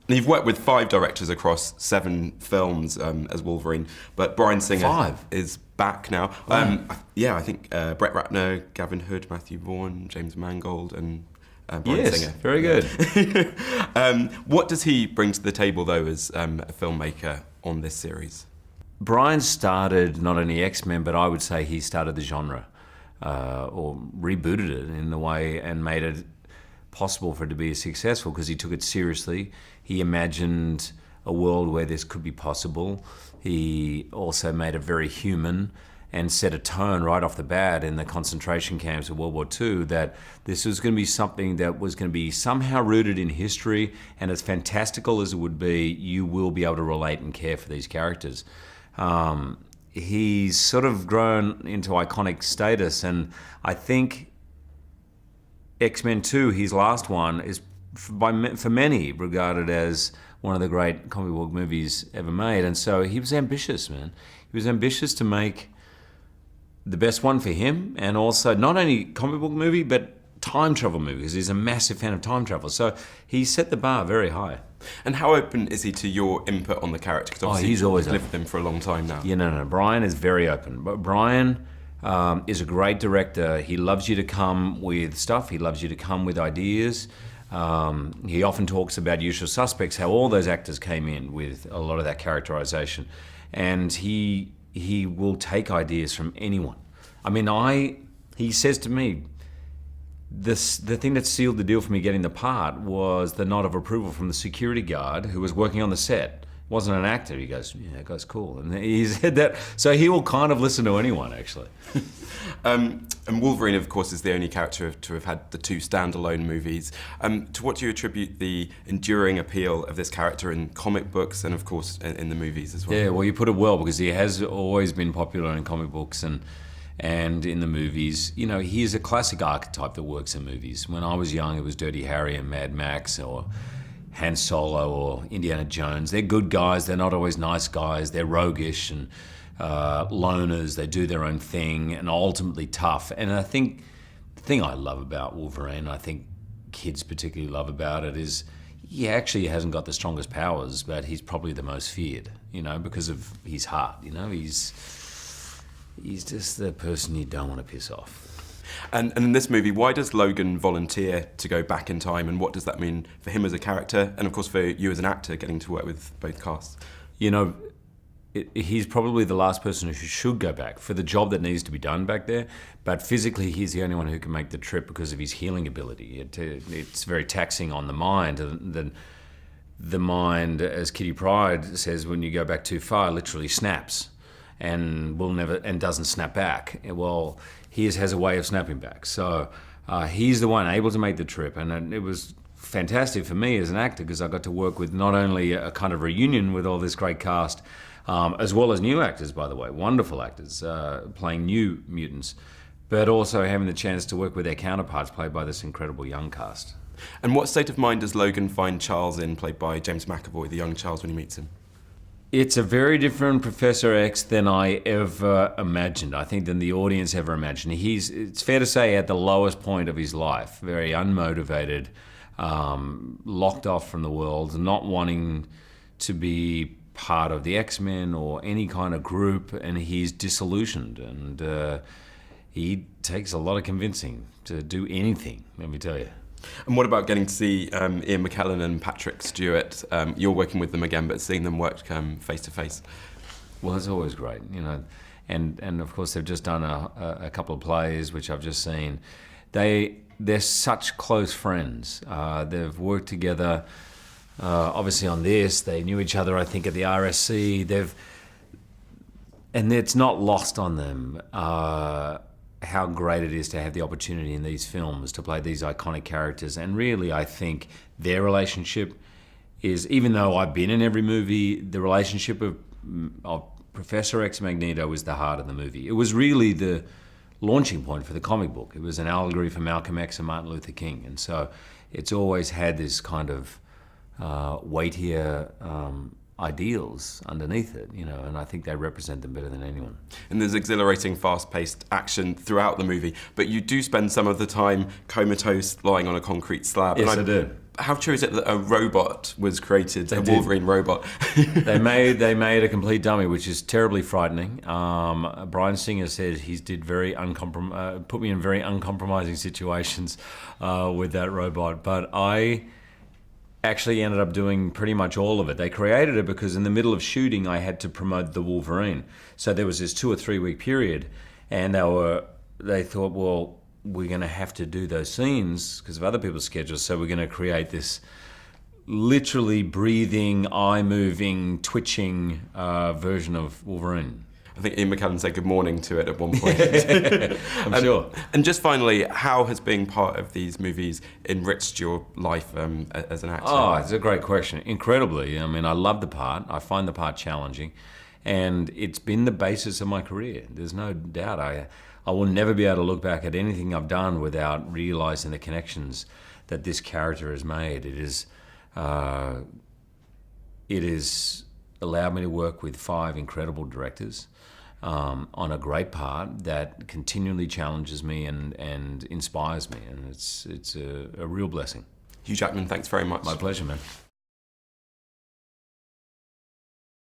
And you've worked with 5 directors across 7 films as Wolverine, but Bryan Singer 5 is back now. Wow. Yeah, I think Brett Ratner, Gavin Hood, Matthew Vaughn, James Mangold, and Bryan Yes, Singer. very good. What does he bring to the table, though, as a filmmaker on this series? Bryan started not only X-Men, but I would say he started the genre, or rebooted it in a way and made it possible for it to be successful because he took it seriously. He imagined a world where this could be possible. He also made it very human and set a tone right off the bat in the concentration camps of World War II that this was going to be something that was going to be somehow rooted in history, and as fantastical as it would be, you will be able to relate and care for these characters. He's sort of grown into iconic status, and I think X-Men 2, his last one, is for many regarded as one of the great comic book movies ever made. And so he was ambitious, man. He was ambitious to make the best one for him, and also not only comic book movie, but time travel movie, because he's a massive fan of time travel. So he set the bar very high. And how open is he to your input on the character? Because obviously he's always you've lived with him for a long time now. Yeah, no. Bryan is very open. But Bryan is a great director. He loves you to come with stuff. He loves you to come with ideas. He often talks about Usual Suspects, how all those actors came in with a lot of that characterization. And he will take ideas from anyone. I mean, he says to me, the thing that sealed the deal for me getting the part was the nod of approval from the security guard who was working on the set. Wasn't an actor. He goes, yeah, that guy's cool. And he said that. So he will kind of listen to anyone, actually. And Wolverine, of course, is the only character to have had the 2 standalone movies. To what do you attribute the enduring appeal of this character in comic books and, of course, in the movies as well? Yeah, well, you put it well, because he has always been popular in comic books and in the movies. You know, he is a classic archetype that works in movies. When I was young, it was Dirty Harry and Mad Max, or Han Solo or Indiana Jones. They're good guys, they're not always nice guys, they're roguish and loners, they do their own thing, and ultimately tough. And I think the thing I love about Wolverine, I think kids particularly love about it, is he actually hasn't got the strongest powers, but he's probably the most feared, you know, because of his heart, you know. He's just the person you don't want to piss off. And in this movie, why does Logan volunteer to go back in time, and what does that mean for him as a character, and of course for you as an actor, getting to work with both casts? You know, he's probably the last person who should go back for the job that needs to be done back there, but physically he's the only one who can make the trip because of his healing ability. It's very taxing on the mind. The mind, as Kitty Pryde says, when you go back too far, literally snaps and doesn't snap back. Well, he has a way of snapping back. So he's the one able to make the trip, and it was fantastic for me as an actor because I got to work with not only a kind of reunion with all this great cast, as well as new actors, by the way, wonderful actors playing new mutants, but also having the chance to work with their counterparts played by this incredible young cast. And what state of mind does Logan find Charles in, played by James McAvoy, the young Charles, when he meets him? It's a very different Professor X than I ever imagined, I think, than the audience ever imagined. It's fair to say, at the lowest point of his life, very unmotivated, locked off from the world, not wanting to be part of the X-Men or any kind of group, and he's disillusioned, and he takes a lot of convincing to do anything, let me tell you. And what about getting to see Ian McKellen and Patrick Stewart? You're working with them again, but seeing them work face to face. Well, it's always great, you know. And of course they've just done a couple of plays which I've just seen. They're such close friends. They've worked together, obviously on this. They knew each other, I think, at the RSC. And it's not lost on them how great it is to have the opportunity in these films to play these iconic characters. And really, I think their relationship is, even though I've been in every movie, the relationship of Professor X Magneto is the heart of the movie. It was really the launching point for the comic book. It was an allegory for Malcolm X and Martin Luther King. And so it's always had this kind of weightier ideals underneath it, you know, and I think they represent them better than anyone. And there's exhilarating, fast-paced action throughout the movie, but you do spend some of the time comatose, lying on a concrete slab. Yes, I do. How true is it that a robot was created, a Wolverine robot? They made a complete dummy, which is terribly frightening. Bryan Singer said he did put me in very uncompromising situations with that robot, but I actually ended up doing pretty much all of it. They created it because in the middle of shooting, I had to promote the Wolverine. So there was this 2 or 3 week period, and they thought, well, we're going to have to do those scenes because of other people's schedules, so we're going to create this literally breathing, eye-moving, twitching version of Wolverine. I think Ian McKellen said good morning to it at one point. I'm sure. And just finally, how has being part of these movies enriched your life as an actor? Oh, it's a great question. Incredibly. I mean, I love the part. I find the part challenging. And it's been the basis of my career. There's no doubt. I will never be able to look back at anything I've done without realizing the connections that this character has made. It has allowed me to work with 5 incredible directors on a great part that continually challenges me and inspires me. And it's a real blessing. Hugh Jackman, thanks very much. My pleasure, man.